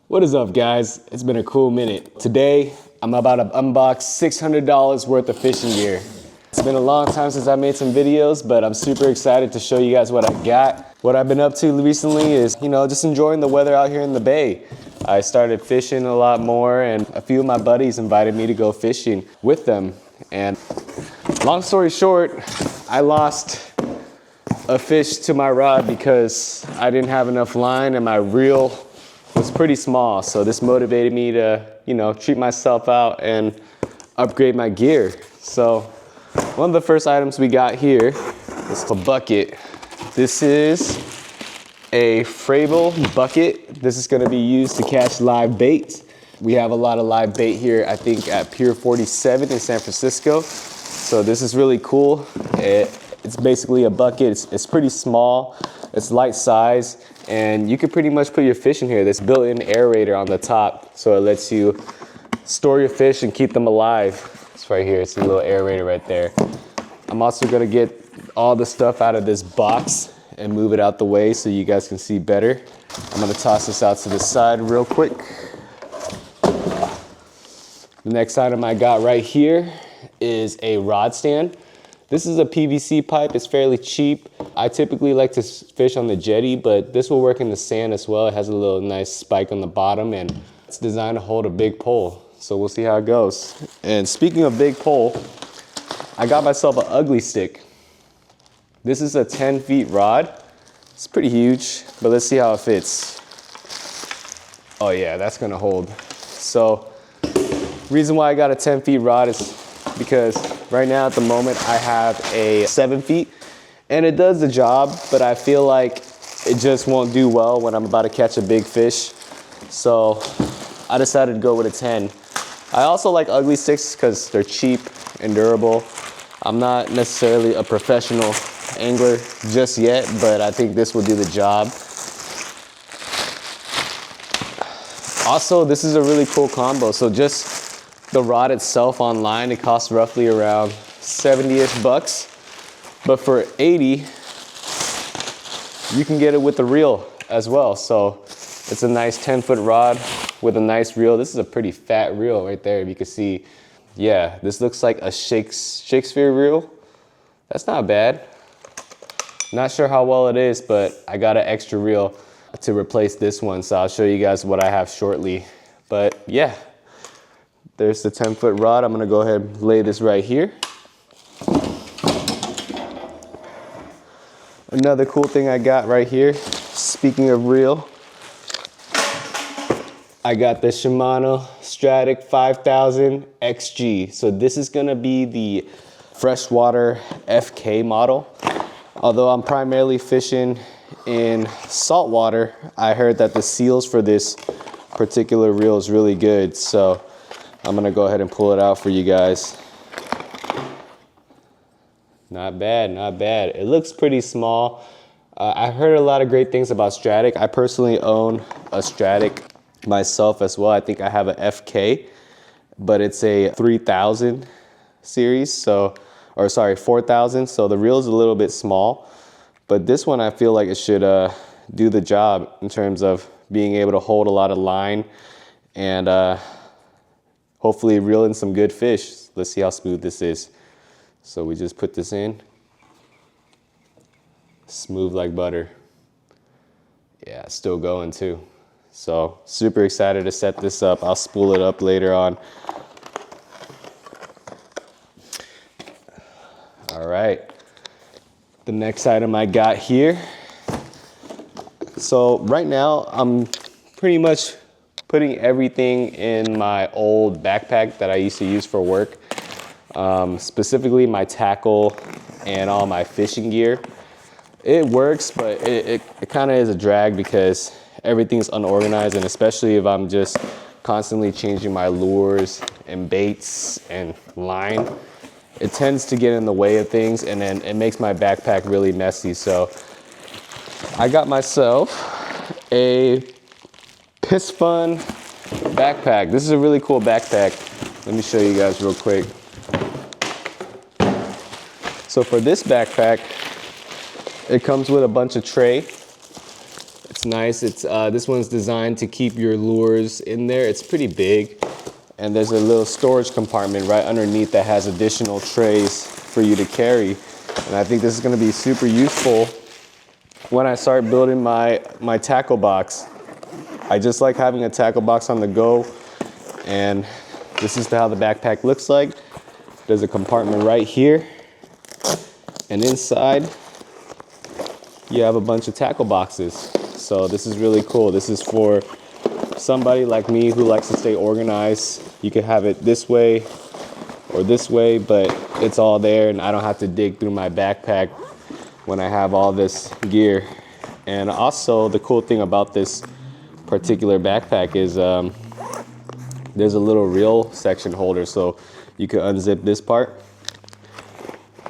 What is up, guys? It's been a cool minute. Today, I'm about to unbox $600 worth of fishing gear. It's been a long time since I made some videos, but I'm super excited to show you guys what I got. What I've been up to recently is, just enjoying the weather out here in the bay. I started fishing a lot more, and a few of my buddies invited me to go fishing with them. And long story short, I lost a fish to my rod because I didn't have enough line and my reel was pretty small. So this motivated me to, treat myself out and upgrade my gear. So one of the first items we got here is a bucket. This is a Fraal Bucket. This is gonna be used to catch live bait. We have a lot of live bait here, I think at Pier 47 in San Francisco. So this is really cool. It's basically a bucket. It's pretty small. It's light size, and you can pretty much put your fish in here. There's built-in aerator on the top, so it lets you store your fish and keep them alive. It's right here. It's a little aerator right there. I'm also gonna get all the stuff out of this box and move it out the way so you guys can see better. I'm gonna toss this out to the side real quick. The next item I got right here is a rod stand. This is a PVC pipe. It's fairly cheap. I typically like to fish on the jetty, but this will work in the sand as well. It has a little nice spike on the bottom, and it's designed to hold a big pole. So we'll see how it goes. And speaking of big pole, I got myself an ugly stick. This is a 10 feet rod. It's pretty huge, but let's see how it fits. Oh yeah, that's gonna hold. So reason why I got a 10 feet rod is because right now at the moment I have a 7 feet, and it does the job, but I feel like it just won't do well when I'm about to catch a big fish. So I decided to go with a 10. I also like ugly sticks because they're cheap and durable. I'm not necessarily a professional angler just yet, but I think this will do the job. Also, this is a really cool combo. So just the rod itself online, it costs roughly around 70-ish bucks. But for 80, you can get it with the reel as well. So it's a nice 10-foot rod with a nice reel. This is a pretty fat reel right there, if you can see. Yeah, this looks like a Shakespeare reel. That's not bad. Not sure how well it is, but I got an extra reel to replace this one. So I'll show you guys what I have shortly. But yeah. There's the 10-foot rod. I'm gonna go ahead and lay this right here. Another cool thing I got right here, speaking of reel, I got the Shimano Stratic 5000 XG. So this is gonna be the freshwater FK model. Although I'm primarily fishing in saltwater, I heard that the seals for this particular reel is really good. So I'm gonna go ahead and pull it out for you guys. Not bad, not bad. It looks pretty small. I've heard a lot of great things about Stratic. I personally own a Stratic myself as well. I think I have a FK, but it's a 3000 series. So, or sorry, 4000. So the reel is a little bit small, but this one I feel like it should do the job in terms of being able to hold a lot of line and hopefully reel in some good fish. Let's see how smooth this is. So we just put this in. Smooth like butter. Yeah, it's still going too. So super excited to set this up. I'll spool it up later on. All right. The next item I got here. So right now I'm pretty much putting everything in my old backpack that I used to use for work, specifically my tackle and all my fishing gear. It works, but it kind of is a drag because everything's unorganized, and especially if I'm just constantly changing my lures and baits and line, it tends to get in the way of things, and then it makes my backpack really messy. So I got myself a Piss Fun backpack. This is a really cool backpack. Let me show you guys real quick. So for this backpack, it comes with a bunch of tray. It's nice. It's this one's designed to keep your lures in there. It's pretty big. And there's a little storage compartment right underneath that has additional trays for you to carry. And I think this is gonna be super useful when I start building my tackle box. I just like having a tackle box on the go. And this is how the backpack looks like. There's a compartment right here. And inside, you have a bunch of tackle boxes. So this is really cool. This is for somebody like me who likes to stay organized. You can have it this way or this way, but it's all there and I don't have to dig through my backpack when I have all this gear. And also the cool thing about this particular backpack is there's a little reel section holder, so you can unzip this part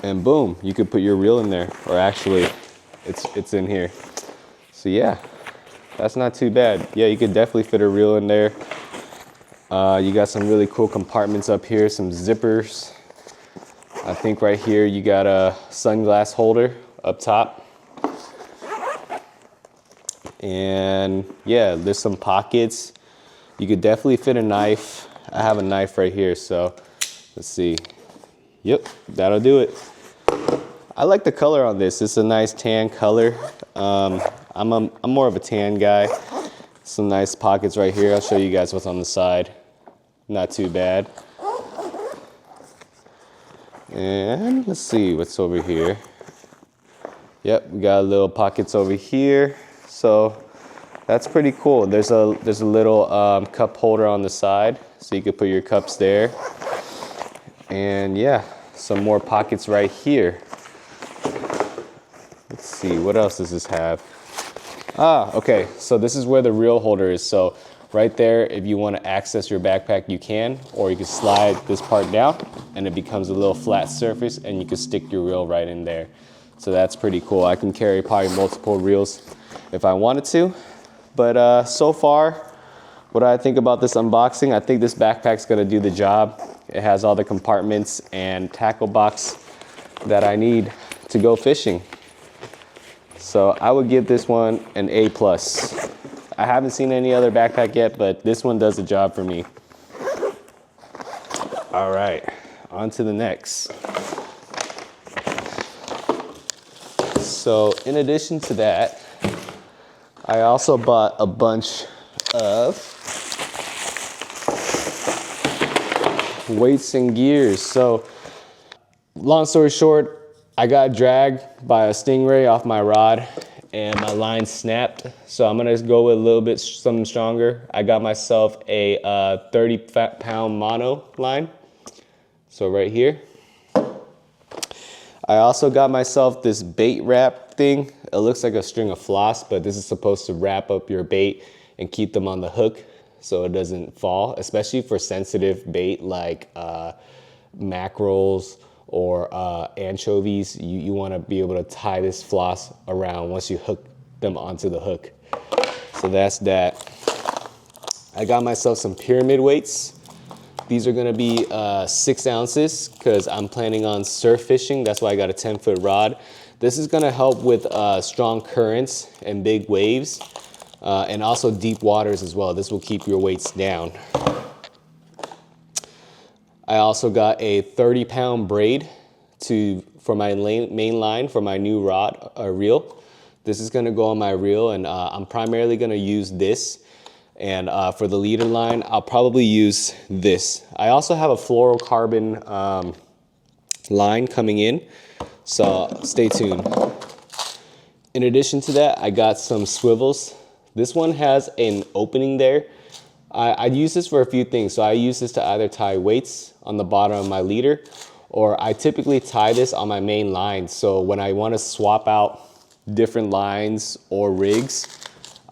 and boom, you could put your reel in there, or actually it's in here. So yeah, that's not too bad. Yeah, you could definitely fit a reel in there. You got some really cool compartments up here, some zippers. I think right here you got a sunglass holder up top. And yeah, there's some pockets. You could definitely fit a knife. I have a knife right here, so let's see. Yep, that'll do it. I like the color on this. It's a nice tan color. I'm more of a tan guy. Some nice pockets right here. I'll show you guys what's on the side. Not too bad. And let's see what's over here. Yep, we got little pockets over here. So that's pretty cool. There's a little cup holder on the side, so you could put your cups there. And yeah, some more pockets right here. Let's see, what else does this have? Ah, okay, so this is where the reel holder is. So right there, if you want to access your backpack, you can, or you can slide this part down and it becomes a little flat surface and you can stick your reel right in there. So that's pretty cool. I can carry probably multiple reels if I wanted to. But so far, what I think about this unboxing, I think this backpack's gonna do the job. It has all the compartments and tackle box that I need to go fishing. So I would give this one an A+. I haven't seen any other backpack yet, but this one does the job for me. All right, on to the next. So in addition to that, I also bought a bunch of weights and gears. So long story short, I got dragged by a stingray off my rod and my line snapped. So I'm gonna go with a little bit something stronger. I got myself a 30-pound mono line. So right here. I also got myself this bait wrap thing. It looks like a string of floss, but this is supposed to wrap up your bait and keep them on the hook so it doesn't fall, especially for sensitive bait like mackerels or anchovies. You want to be able to tie this floss around once you hook them onto the hook. So that's that. I got myself some pyramid weights. These are gonna be 6 ounces because I'm planning on surf fishing. That's why I got a 10-foot rod. This is gonna help with strong currents and big waves and also deep waters as well. This will keep your weights down. I also got a 30-pound braid for my main line for my new rod reel. This is gonna go on my reel, and I'm primarily gonna use this. And for the leader line, I'll probably use this. I also have a fluorocarbon line coming in, so stay tuned. In addition to that, I got some swivels. This one has an opening there. I use this for a few things. So I use this to either tie weights on the bottom of my leader, or I typically tie this on my main line. So when I want to swap out different lines or rigs,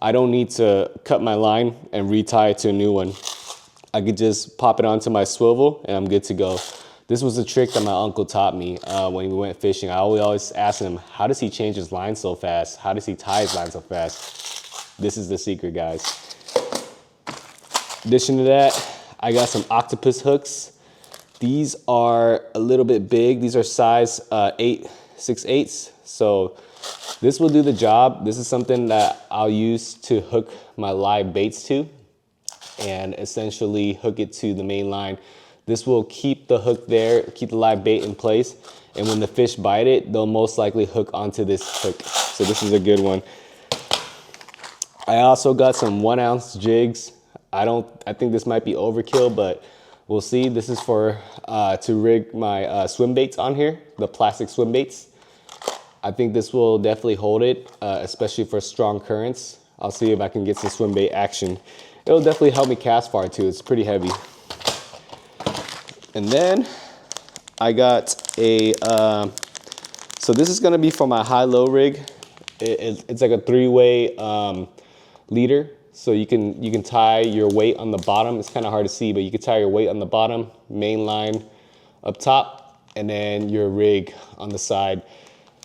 I don't need to cut my line and retie it to a new one. I could just pop it onto my swivel and I'm good to go. This was a trick that my uncle taught me when we went fishing. I always asked him, how does he change his line so fast? How does he tie his line so fast? This is the secret, guys. In addition to that, I got some octopus hooks. These are a little bit big. These are size 6/8. So This will do the job. This is something that I'll use to hook my live baits to and essentially hook it to the main line. This will keep the hook there, keep the live bait in place. And when the fish bite it, they'll most likely hook onto this hook. So this is a good one. I also got some 1 ounce jigs. I think this might be overkill, but we'll see. This is for to rig my swim baits on here, the plastic swim baits. I think this will definitely hold it, especially for strong currents. I'll see if I can get some swim bait action. It'll definitely help me cast far too. It's pretty heavy. And then I got a, so this is gonna be for my high-low rig. It's like a 3-way leader. So you can tie your weight on the bottom. It's kind of hard to see, but you can tie your weight on the bottom, main line up top, and then your rig on the side.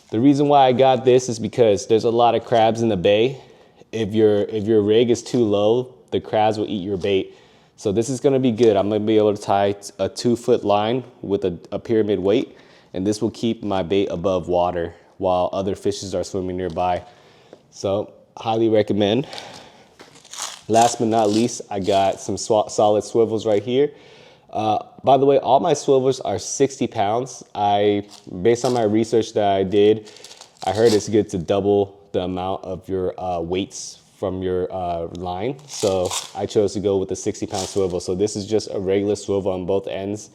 The reason why I got this is because there's a lot of crabs in the bay. If your rig is too low, the crabs will eat your bait. So this is gonna be good. I'm gonna be able to tie a 2-foot line with a pyramid weight, and this will keep my bait above water while other fishes are swimming nearby. So highly recommend. Last but not least, I got some solid swivels right here. By the way, all my swivels are 60 pounds. Based on my research that I did, I heard it's good to double the amount of your weights from your line. So I chose to go with the 60-pound swivel. So this is just a regular swivel on both ends,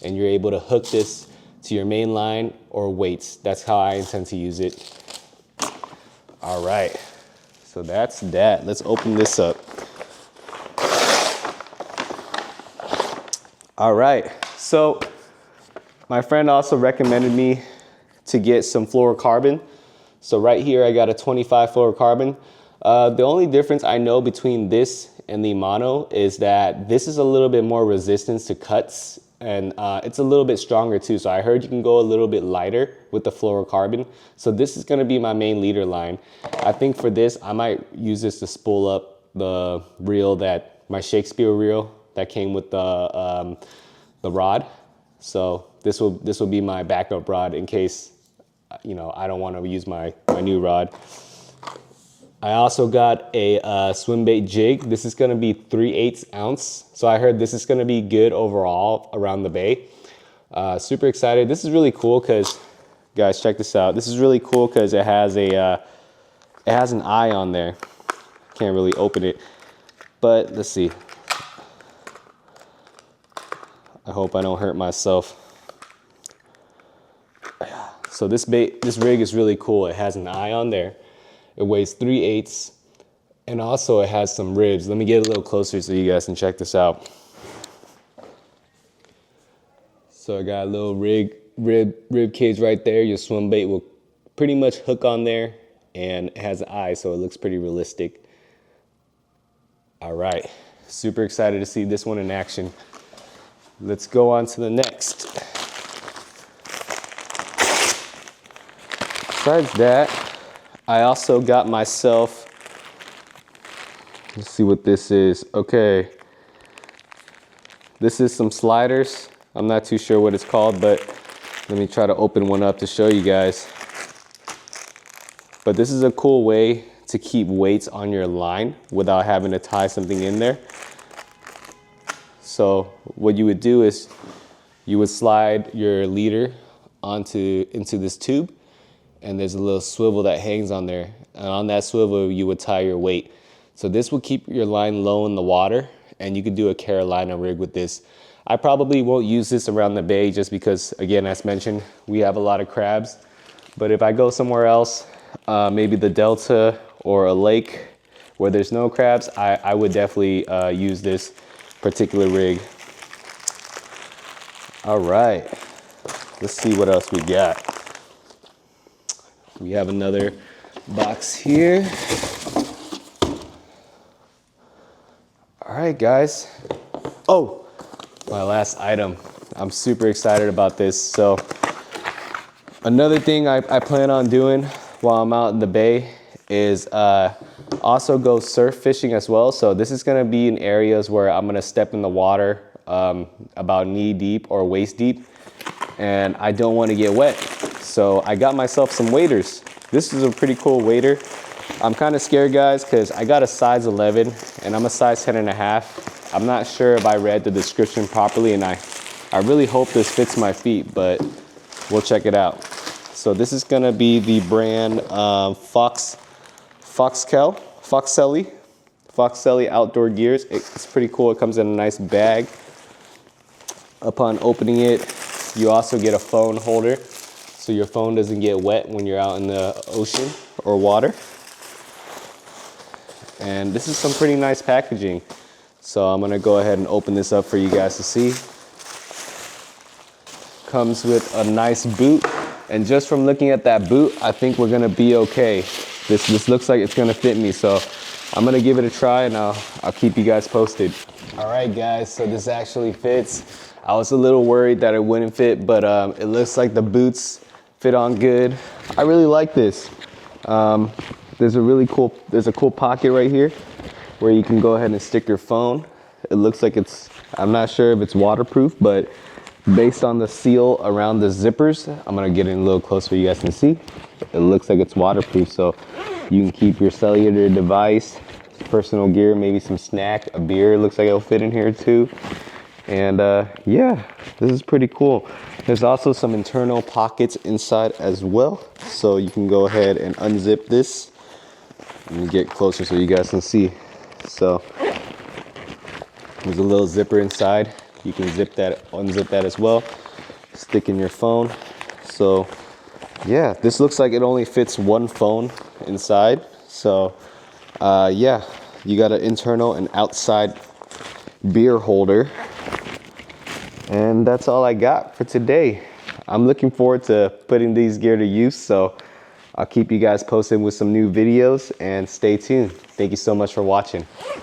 and you're able to hook this to your main line or weights. That's how I intend to use it. All right, so that's that. Let's open this up. All right, so my friend also recommended me to get some fluorocarbon. So right here, I got a 25 fluorocarbon. The only difference I know between this and the mono is that this is a little bit more resistance to cuts, and it's a little bit stronger too. So I heard you can go a little bit lighter with the fluorocarbon. So this is gonna be my main leader line. I think for this, I might use this to spool up the reel, my Shakespeare reel that came with the rod. So this will be my backup rod in case, you know, I don't want to use my new rod. I also got a swim bait jig. This is going to be 3/8 ounce. So I heard this is going to be good overall around the bay. Super excited. This is really cool because, guys, check this out. This is really cool because it has an eye on there. Can't really open it, but let's see. I hope I don't hurt myself. So this rig is really cool. It has an eye on there. It weighs 3/8, and also it has some ribs. Let me get a little closer so you guys can check this out. So I got a little rib cage right there. Your swim bait will pretty much hook on there, and it has an eye, so it looks pretty realistic. All right, super excited to see this one in action. Let's go on to the next. Besides that, I also got myself, let's see what this is. Okay, this is some sliders. I'm not too sure what it's called, but let me try to open one up to show you guys. But this is a cool way to keep weights on your line without having to tie something in there. So what you would do is you would slide your leader into this tube, and there's a little swivel that hangs on there. And on that swivel, you would tie your weight. So this will keep your line low in the water, and you could do a Carolina rig with this. I probably won't use this around the bay just because, again, as mentioned, we have a lot of crabs. But if I go somewhere else, maybe the Delta or a lake where there's no crabs, I would definitely use this particular rig. All right, let's see what else we got. We have another box here. All right, guys. Oh, my last item. I'm super excited about this. So another thing I plan on doing while I'm out in the bay is also go surf fishing as well. So this is gonna be in areas where I'm gonna step in the water about knee deep or waist deep, and I don't wanna get wet. So I got myself some waders. this is a pretty cool waiter. I'm kind of scared, guys, because I got a size 11 and I'm a size 10 and a half. I'm not sure if I read the description properly, and I really hope this fits my feet, but we'll check it out. So this is gonna be the brand Foxelli outdoor gears. It's pretty cool. It comes in a nice bag. Upon opening it, you also get a phone holder, so your phone doesn't get wet when you're out in the ocean or water. And this is some pretty nice packaging. So I'm gonna go ahead and open this up for you guys to see. Comes with a nice boot, and just from looking at that boot, I think we're gonna be okay. This looks like it's gonna fit me, so I'm gonna give it a try, and I'll keep you guys posted. All right, guys, so this actually fits. I was a little worried that it wouldn't fit, but it looks like the boots fit on good. I really like this. There's a cool pocket right here where you can go ahead and stick your phone. It looks like I'm not sure if it's waterproof, but based on the seal around the zippers, I'm gonna get in a little closer so you guys can see. It looks like it's waterproof, so you can keep your cellular device, personal gear, maybe some snack, a beer. Looks like it'll fit in here too. And yeah, this is pretty cool. There's also some internal pockets inside as well, so you can go ahead and unzip this. Let me get closer so you guys can see. So there's a little zipper inside. You can unzip that as well. Stick in your phone. So yeah, this looks like it only fits one phone inside. So yeah, you got an internal and outside beer holder. And that's all I got for today. I'm looking forward to putting these gear to use, so I'll keep you guys posted with some new videos, and stay tuned. Thank you so much for watching.